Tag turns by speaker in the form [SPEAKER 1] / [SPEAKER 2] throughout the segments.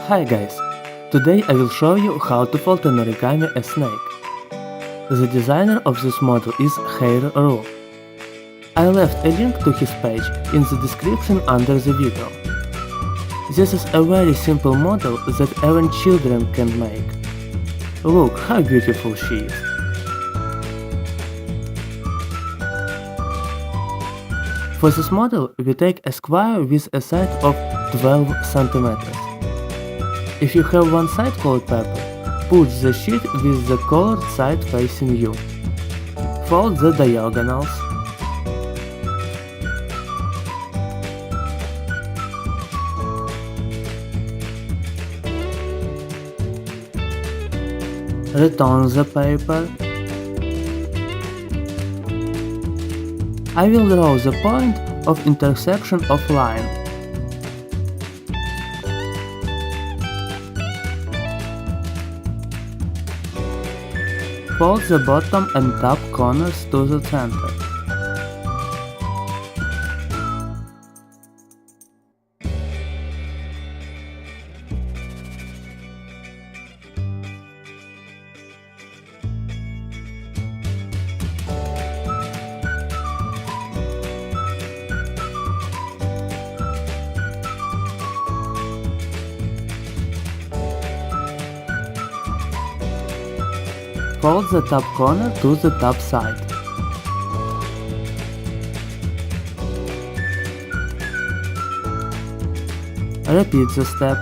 [SPEAKER 1] Hi guys, today I will show you how to fold an origami a snake. The designer of this model is Hair Ru. I left a link to his page in the description under the video. This is a very simple model that even children can make. Look how beautiful she is. For this model we take a square with a side of 12 cm. If you have one side colored paper, put the sheet with the colored side facing you. Fold the diagonals. Return the paper. I will draw the point of intersection of line. Fold the bottom and top corners to the center. Fold the top corner to the top side. Repeat the step.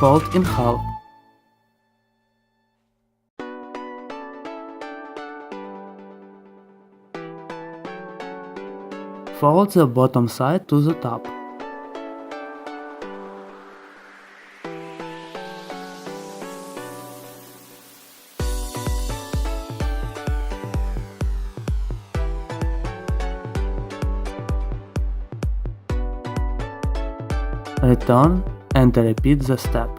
[SPEAKER 1] Fold in half. Fold the bottom side to the top. Return and repeat the step.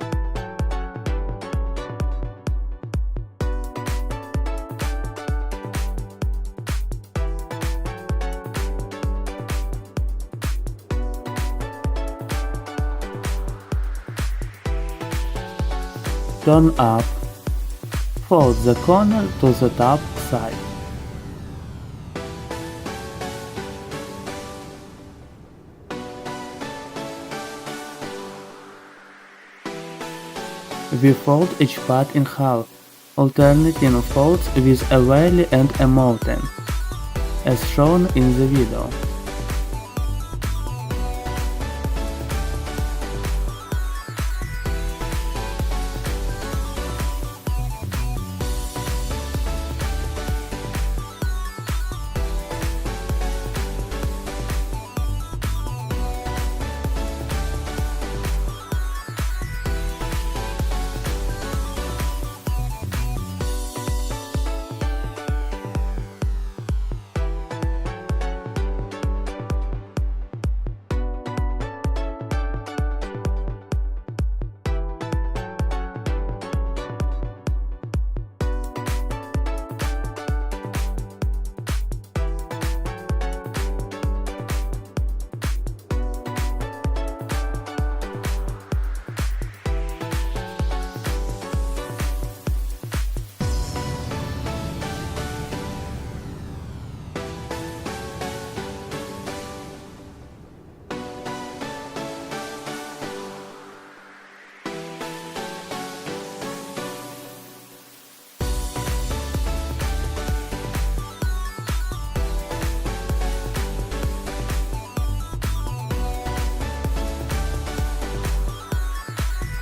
[SPEAKER 1] Turn up. Fold the corner to the top side. We fold each part in half, alternating folds with a valley and a mountain, as shown in the video.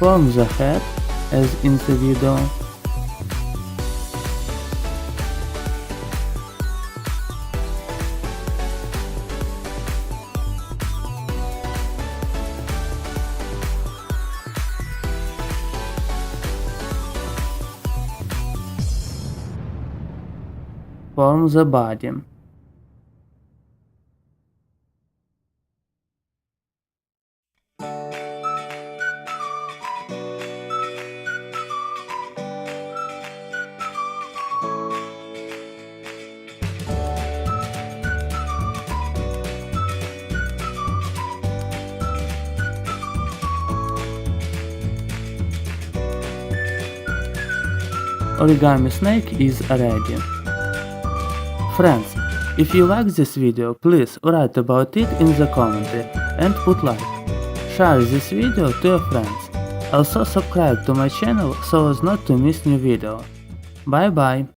[SPEAKER 1] Form the head as in the video. Form the body. origami snake is ready. Friends, if you like this video, please write about it in the commentary and put like. Share this video to your friends. Also subscribe to my channel so as not to miss new video. Bye bye.